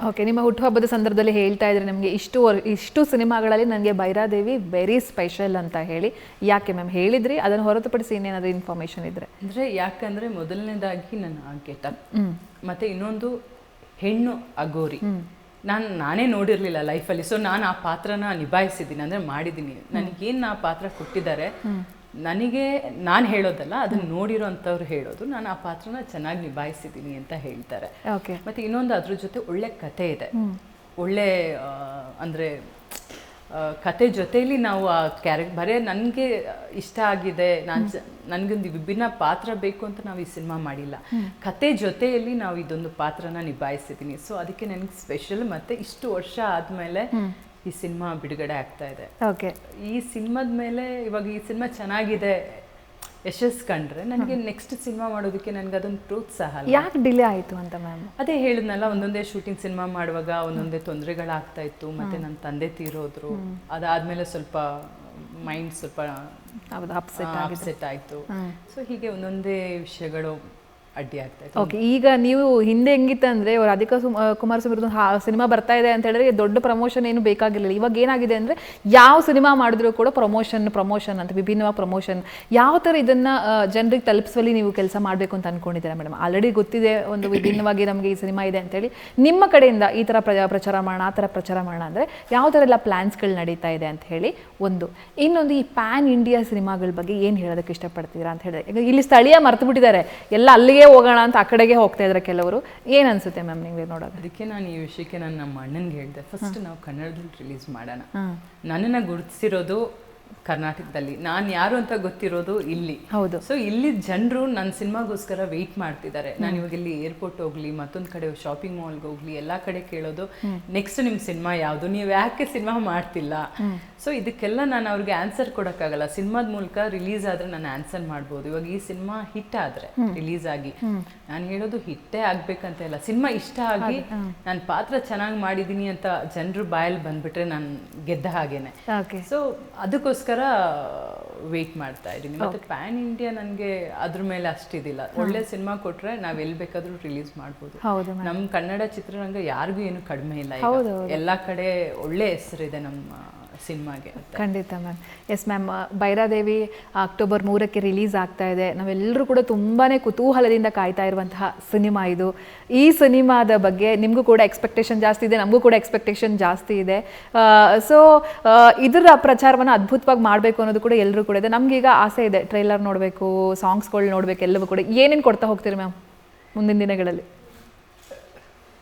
Okay, ನಿಮ್ಮ ಹುಟ್ಟುಹಬ್ಬದ ಸಂದರ್ಭದಲ್ಲಿ ಹೇಳ್ತಾ ಇದ್ರೆ ನಮಗೆ ಇಷ್ಟು ಸಿನಿಮಾಗಳಲ್ಲಿ ನನಗೆ ಭೈರಾದೇವಿ ವೆರಿ ಸ್ಪೆಷಲ್ ಅಂತ ಹೇಳಿ. ಯಾಕೆ ಮ್ಯಾಮ್ ಹೇಳಿದ್ರಿ? ಅದನ್ನು ಹೊರತುಪಡಿಸಿ ಇನ್ನೇನಾದರೂ ಇನ್ಫಾರ್ಮೇಷನ್ ಇದ್ರೆ? ಅಂದರೆ ಯಾಕಂದರೆ ಮೊದಲನೇದಾಗಿ ನನ್ನ ಗೆಟಪ್, ಮತ್ತು ಇನ್ನೊಂದು ಹೆಣ್ಣು ಅಗೋರಿ ನಾನೇ ನೋಡಿರಲಿಲ್ಲ ಲೈಫಲ್ಲಿ. ಸೊ ನಾನು ಆ ಪಾತ್ರನ ನಿಭಾಯಿಸಿದ್ದೀನಿ, ಅಂದರೆ ಮಾಡಿದ್ದೀನಿ. ನನಗೇನು ಆ ಪಾತ್ರ ಕೊಟ್ಟಿದ್ದಾರೆ, ನನಗೆ ನಾನು ಹೇಳೋದಲ್ಲ, ಅದನ್ನ ನೋಡಿರೋ ಅಂಥವ್ರು ಹೇಳೋದು, ನಾನು ಆ ಪಾತ್ರನ ಚೆನ್ನಾಗಿ ನಿಭಾಯಿಸಿದ್ದೀನಿ ಅಂತ ಹೇಳ್ತಾರೆ. ಮತ್ತು ಇನ್ನೊಂದು ಅದ್ರ ಜೊತೆ ಒಳ್ಳೆ ಕತೆ ಇದೆ, ಒಳ್ಳೆ ಅಂದರೆ ಕತೆ ಜೊತೆಯಲ್ಲಿ ನಾವು ಆ ಬರೇ ನನಗೆ ಇಷ್ಟ ಆಗಿದೆ, ನನಗೊಂದು ವಿಭಿನ್ನ ಪಾತ್ರ ಬೇಕು ಅಂತ ನಾವು ಈ ಸಿನಿಮಾ ಮಾಡಿಲ್ಲ, ಕತೆ ಜೊತೆಯಲ್ಲಿ ನಾವು ಇದೊಂದು ಪಾತ್ರನ ನಿಭಾಯಿಸಿದ್ದೀನಿ. ಸೊ ಅದಕ್ಕೆ ನನಗೆ ಸ್ಪೆಷಲ್. ಮತ್ತು ಇಷ್ಟು ವರ್ಷ ಆದಮೇಲೆ ಈ ಸಿನಿಮಾ ಬಿಡುಗಡೆ ಆಗ್ತಾ ಇದೆ. ಈ ಸಿನಿಮಾದ ಮೇಲೆ ಇವಾಗ ಈ ಸಿನಿಮಾ ಚೆನ್ನಾಗಿದೆ, ಯಶಸ್ ಕಂಡ್ರೆ ನನಗೆ ನೆಕ್ಸ್ಟ್ ಸಿನಿಮಾ ಮಾಡೋದಕ್ಕೆ ನನಗೆ ಅದೊಂದು ಪ್ರೋತ್ಸಾಹ. ಯಾಕೆ ಡಿಲೇ ಆಯಿತು ಅಂತ ಮ್ಯಾಮ್? ಅದೇ ಹೇಳಿದ್ನಲ್ಲ, ಒಂದೊಂದೇ ಶೂಟಿಂಗ್ ಸಿನಿಮಾ ಮಾಡುವಾಗ ಒಂದೊಂದೇ ತೊಂದರೆಗಳಾಗ್ತಾ ಇತ್ತು. ಮತ್ತು ನನ್ನ ತಂದೆ ತೀರೋದ್ರು, ಅದಾದಮೇಲೆ ಸ್ವಲ್ಪ ಮೈಂಡ್ ಸ್ವಲ್ಪ ಅಪ್ಸೆಟ್ ಆಯಿತು. ಸೊ ಹೀಗೆ ಒಂದೊಂದೇ ವಿಷಯಗಳು ಅಡ್ಡಿ ಆಗ್ತಾ ಇದೆ. ಓಕೆ, ಈಗ ನೀವು ಹಿಂದೆ ಹೆಂಗಿತ್ತಂದ್ರೆ ರಾಧಿಕಾ ಕುಮಾರಸ್ವಾಮಿ ಸಿನಿಮಾ ಬರ್ತಾ ಇದೆ ಅಂತ ಹೇಳಿದ್ರೆ ದೊಡ್ಡ ಪ್ರಮೋಷನ್ ಏನು ಬೇಕಾಗಿರಲಿಲ್ಲ. ಇವಾಗ ಏನಾಗಿದೆ ಅಂದರೆ ಯಾವ ಸಿನಿಮಾ ಮಾಡಿದ್ರು ಕೂಡ ಪ್ರಮೋಷನ್ ಅಂತ ವಿಭಿನ್ನವಾಗಿ ಪ್ರಮೋಷನ್. ಯಾವ ಥರ ಇದನ್ನು ಜನರಿಗೆ ತಲುಪಿಸುವಲ್ಲಿ ನೀವು ಕೆಲಸ ಮಾಡಬೇಕು ಅಂತ ಅಂದ್ಕೊಂಡಿದ್ದೀರಾ ಮೇಡಮ್? ಆಲ್ರೆಡಿ ಗೊತ್ತಿದೆ ಒಂದು ವಿಭಿನ್ನವಾಗಿ ನಮಗೆ ಈ ಸಿನಿಮಾ ಇದೆ ಅಂತೇಳಿ. ನಿಮ್ಮ ಕಡೆಯಿಂದ ಈ ಥರ ಪ್ರಚಾರ ಮಾಡೋಣ, ಆ ಥರ ಪ್ರಚಾರ ಮಾಡೋಣ ಅಂದರೆ ಯಾವ ಥರ ಎಲ್ಲ ಪ್ಲ್ಯಾನ್ಸ್ಗಳು ನಡೀತಾ ಇದೆ ಅಂತ ಹೇಳಿ ಒಂದು. ಇನ್ನೊಂದು, ಈ ಪ್ಯಾನ್ ಇಂಡಿಯಾ ಸಿನಿಮಾಗಳ ಬಗ್ಗೆ ಏನು ಹೇಳೋದಕ್ಕೆ ಇಷ್ಟಪಡ್ತೀರಾ ಅಂತ ಹೇಳಿದ್ರೆ, ಈಗ ಇಲ್ಲಿ ಸ್ಥಳೀಯ ಮರ್ತು ಬಿಟ್ಟಿದ್ದಾರೆ, ಎಲ್ಲ ಅಲ್ಲಿಗೆ ಹೋಗೋಣ ಅಂತ ಆ ಕಡೆಗೆ ಹೋಗ್ತಾ ಇದ್ದಾರೆ ಕೆಲವರು. ಏನು ಅನ್ಸುತ್ತೆ ಮ್ಯಾಮ್ ನಿಮಗೆ ನೋಡೋದು? ಅದಕ್ಕೆ ನಾನು ಈ ವಿಷಯಕ್ಕೆ ನಮ್ಮ ಅಣ್ಣನಿಗೆ ಹೇಳಿದೆ, ಫಸ್ಟ್ ನಾವು ಕನ್ನಡದಲ್ಲಿ ರಿಲೀಸ್ ಮಾಡೋಣ. ನನ್ನನ್ನು ಗುರುತಿಸಿರೋದು ಕರ್ನಾಟಕದಲ್ಲಿ, ನಾನು ಯಾರು ಅಂತ ಗೊತ್ತಿರೋದು ಇಲ್ಲಿ. ಹೌದು. ಸೊ ಇಲ್ಲಿ ಜನರು ನನ್ನ ಸಿನಿಮಾಗೋಸ್ಕರ ವೆಯ್ಟ್ ಮಾಡ್ತಿದ್ದಾರೆ. ನಾನು ಇವಾಗ ಇಲ್ಲಿ ಏರ್ಪೋರ್ಟ್ ಹೋಗ್ಲಿ, ಮತ್ತೊಂದು ಕಡೆ ಶಾಪಿಂಗ್ ಮಾಲ್ಗೆ ಹೋಗ್ಲಿ, ಎಲ್ಲ ಕಡೆ ಕೇಳೋದು ನೆಕ್ಸ್ಟ್ ನಿಮ್ಮ ಸಿನಿಮಾ ಯಾವುದು, ನೀವು ಯಾಕೆ ಸಿನಿಮಾ ಮಾಡ್ತಿಲ್ಲ? ಸೊ ಇದಕ್ಕೆಲ್ಲ ನಾನು ಅವ್ರಿಗೆ ಆನ್ಸರ್ ಕೊಡೋಕ್ಕಾಗಲ್ಲ. ಸಿನಿಮಾದ ಮೂಲಕ ರಿಲೀಸ್ ಆದರೆ ನಾನು ಆನ್ಸರ್ ಮಾಡ್ಬೋದು. ಇವಾಗ ಈ ಸಿನಿಮಾ ಹಿಟ್ ಆದರೆ ರಿಲೀಸ್ ಆಗಿ, ನಾನು ಹೇಳೋದು ಹಿಟ್ಟೇ ಆಗ್ಬೇಕಂತ ಇಲ್ಲ, ಸಿನಿಮಾ ಇಷ್ಟ ಆಗಿ ನಾನು ಪಾತ್ರ ಚೆನ್ನಾಗಿ ಮಾಡಿದ್ದೀನಿ ಅಂತ ಜನರು ಬಾಯಲ್ಲಿ ಬಂದ್ಬಿಟ್ರೆ ನಾನು ಗೆದ್ದ ಹಾಗೇನೆ. ಸೊ ಅದಕ್ಕೋಸ್ಕರ ವೇಟ್ ಮಾಡ್ತಾ ಇದ್ದೀನಿ. ಮತ್ತೆ ಪ್ಯಾನ್ ಇಂಡಿಯಾ ನನಗೆ ಅದ್ರ ಮೇಲೆ ಅಷ್ಟಿದಿಲ್ಲ. ಒಳ್ಳೆ ಸಿನಿಮಾ ಕೊಟ್ರೆ ನಾವ್ ಎಲ್ಲಿ ಬೇಕಾದ್ರೂ ರಿಲೀಸ್ ಮಾಡ್ಬೋದು. ನಮ್ ಕನ್ನಡ ಚಿತ್ರರಂಗ ಯಾರಿಗೂ ಏನು ಕಡಿಮೆ ಇಲ್ಲ, ಎಲ್ಲಾ ಕಡೆ ಒಳ್ಳೆ ಹೆಸರಿದೆ ನಮ್ಮ ಸಿನಿಮಾಗೆ. ಖಂಡಿತ ma'am. Yes ma'am, Bhairadevi October 3ಕ್ಕೆ ರಿಲೀಸ್ ಆಗ್ತಾ ಇದೆ. ನಾವೆಲ್ಲರೂ ಕೂಡ ತುಂಬಾ ಕುತೂಹಲದಿಂದ ಕಾಯ್ತಾ ಇರುವಂತಹ ಸಿನಿಮಾ ಇದು. ಈ ಸಿನಿಮಾದ ಬಗ್ಗೆ ನಿಮಗೂ ಕೂಡ ಎಕ್ಸ್ಪೆಕ್ಟೇಷನ್ ಜಾಸ್ತಿ ಇದೆ, ನಮಗೂ ಕೂಡ ಎಕ್ಸ್ಪೆಕ್ಟೇಷನ್ ಜಾಸ್ತಿ ಇದೆ. ಸೊ ಇದರ ಪ್ರಚಾರವನ್ನು ಅದ್ಭುತವಾಗಿ ಮಾಡಬೇಕು ಅನ್ನೋದು ಕೂಡ ಎಲ್ಲರೂ ಕೂಡ ಇದೆ. ನಮಗೀಗ ಆಸೆ ಇದೆ, ಟ್ರೈಲರ್ ನೋಡಬೇಕು, ಸಾಂಗ್ಸ್ಗಳು ನೋಡಬೇಕು, ಎಲ್ಲವೂ ಕೂಡ. ಏನೇನು ಕೊಡ್ತಾ ಹೋಗ್ತೀರಿ ಮ್ಯಾಮ್ ಮುಂದಿನ ದಿನಗಳಲ್ಲಿ?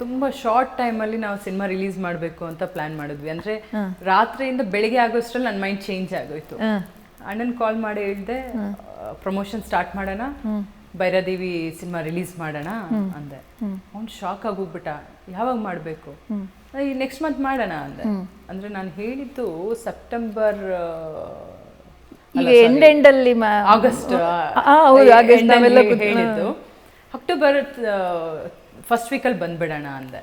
ತುಂಬಾ ಶಾರ್ಟ್ ಟೈಮಲ್ಲಿ ನಾವು ಸಿನಿಮಾ ರಿಲೀಸ್ ಮಾಡಬೇಕು ಅಂತ ಪ್ಲಾನ್ ಮಾಡಿದ್ವಿ. ಅಂದ್ರೆ ರಾತ್ರಿಯಿಂದ ಬೆಳಿಗ್ಗೆ ಆಗೋಷ್ಟ್ರಲ್ಲಿ ನನ್ನ ಮೈಂಡ್ ಚೇಂಜ್ ಆಗೋಯ್ತು. ಅಣ್ಣನ್ ಕಾಲ್ ಮಾಡಿ ಹೇಳಿದೆ, ಪ್ರಮೋಷನ್ ಸ್ಟಾರ್ಟ್ ಮಾಡೋಣ, ಭೈರಾದೇವಿ ಸಿನಿಮಾ ರಿಲೀಸ್ ಮಾಡೋಣ ಅಂದೆ. ಅವ್ನು ಶಾಕ್ ಆಗೋಗ್ಬಿಟ್ಟ, ಯಾವಾಗ ಮಾಡಬೇಕು? ಈ ನೆಕ್ಸ್ಟ್ ಮಂತ್ ಮಾಡೋಣ ಅಂದೆ. ಅಂದ್ರೆ ನಾನು ಹೇಳಿದ್ದು ಸೆಪ್ಟೆಂಬರ್ ಆಗಸ್ಟ್ ಹೇಳಿದ್ದು, ಅಕ್ಟೋಬರ್ ಫಸ್ಟ್ ವೀಕಲ್ಲಿ ಬಂದ್ಬಿಡೋಣ ಅಂದೆ.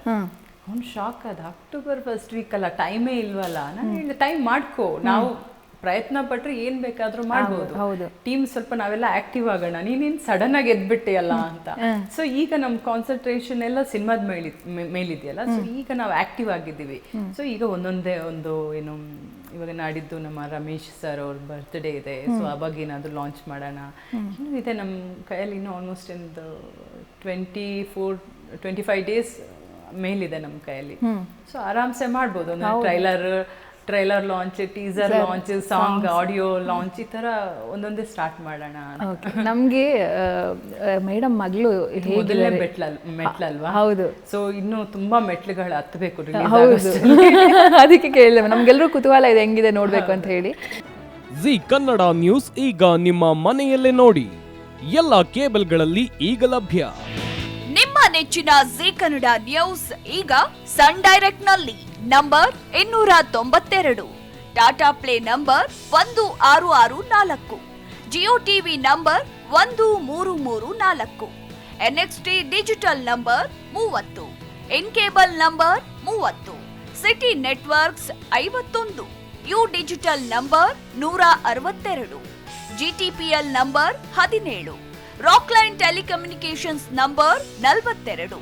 ಅವ್ನು ಶಾಕ್ ಆದ, ಅಕ್ಟೋಬರ್ ಫಸ್ಟ್ ವೀಕಲ್ಲ, ಟೈಮೇ ಇಲ್ವಲ್ಲ. ನಾನು ಹೇಳಿದೆ, ಟೈಮ್ ಮಾಡ್ಕೋ, ನಾವು ಪ್ರಯತ್ನ ಪಟ್ರೆ ಏನ್ ಬೇಕಾದ್ರೂ ಮಾಡ್ಬೋದು, ಟೀಮ್ ಸ್ವಲ್ಪ ನಾವೆಲ್ಲ ಆಕ್ಟಿವ್ ಆಗೋಣ, ನೀನೇನ್ ಸಡನ್ ಆಗಿ ಎದ್ಬಿಟ್ಟೆಯಲ್ಲ ಅಂತ. ಸೊ ಈಗ ನಮ್ ಕಾನ್ಸಂಟ್ರೇಷನ್ ಎಲ್ಲ ಸಿನಿಮಾದ ಮೇಲಿದೆಯಲ್ಲ, ಸೊ ಈಗ ನಾವು ಆಕ್ಟಿವ್ ಆಗಿದ್ದೀವಿ. ಸೊ ಈಗ ಒಂದೊಂದೇ ಒಂದು ಏನು, ಇವಾಗ ನಾಡಿದ್ದು ನಮ್ಮ ರಮೇಶ್ ಸರ್ ಅವ್ರ ಬರ್ತ್ಡೇ ಇದೆ, ಸೊ ಅವಾಗ ಏನಾದ್ರು ಲಾಂಚ್ ಮಾಡೋಣ. ಇನ್ನೂ ಇದೆ ನಮ್ಮ ಕೈಯಲ್ಲಿ, ಇನ್ನೂ ಆಲ್ಮೋಸ್ಟ್ ಒಂದು 25 ಡೇಸ್ ಮೇಲಿದೆ ನಮ್ಮ ಕೈಯಲ್ಲಿ. ಸೊ ಆರಾಮ್ಸೆ ಮಾಡ್ಬೋದು. ಒಂದು trailer launch, teaser launch, song audio launch, ಈ ತರ ಒಂದೊಂದೇ ಸ್ಟಾರ್ಟ್ ಮಾಡೋಣ. ನಮ್ಗೆ ಮೇಡಮ್ ಮಗಳು ಮೊದಲನೇ ಮೆಟ್ಲಲ್ವಾ? ಹೌದು. ಸೊ ಇನ್ನು ತುಂಬಾ ಮೆಟ್ಲುಗಳು ಹತ್ತಬೇಕು. ಅದಕ್ಕೆ ಕೇಳಿದೆ, ನಮ್ಗೆಲ್ಲರೂ ಕುತೂಹಲ ಇದೆ ಹೆಂಗಿದೆ ನೋಡ್ಬೇಕು ಅಂತ ಹೇಳಿ. ಜಿ ಕನ್ನಡ ನ್ಯೂಸ್ ಈಗ ನಿಮ್ಮ ಮನೆಯಲ್ಲೇ ನೋಡಿ, ಎಲ್ಲ ಕೇಬಲ್ಗಳಲ್ಲಿ ಈಗ ಲಭ್ಯ. ನಿಮ್ಮ ನೆಚ್ಚಿನ ಜಿ ಕನ್ನಡ ನ್ಯೂಸ್ ಈಗ ಸನ್ ಡೈರೆಕ್ಟ್ ನಲ್ಲಿ number 292, Tata play number 1664, Jio TV number 1334, NXT digital number 30, in cable number 30, city networks 51, U digital number 162, GTPL number 17, Rockline telecommunications number 42,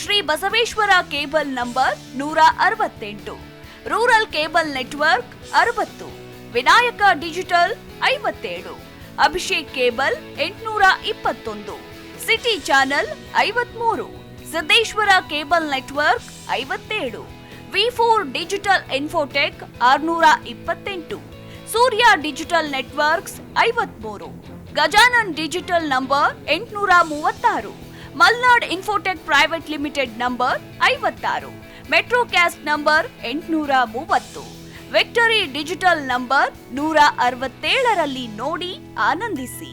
Shri Basaveshwara cable number 168, rural cable network 60, Vinayaka digital 57, Abhishek cable 821, city channel 53, Siddeshwara cable network 57, V4 digital Infotech 628, Surya digital networks 53, Gajanan digital number 836, Malnad Infotech private limited number 56, Metrocast number 830, Victory digital number 167ರಲ್ಲಿ ನೋಡಿ ಆನಂದಿಸಿ.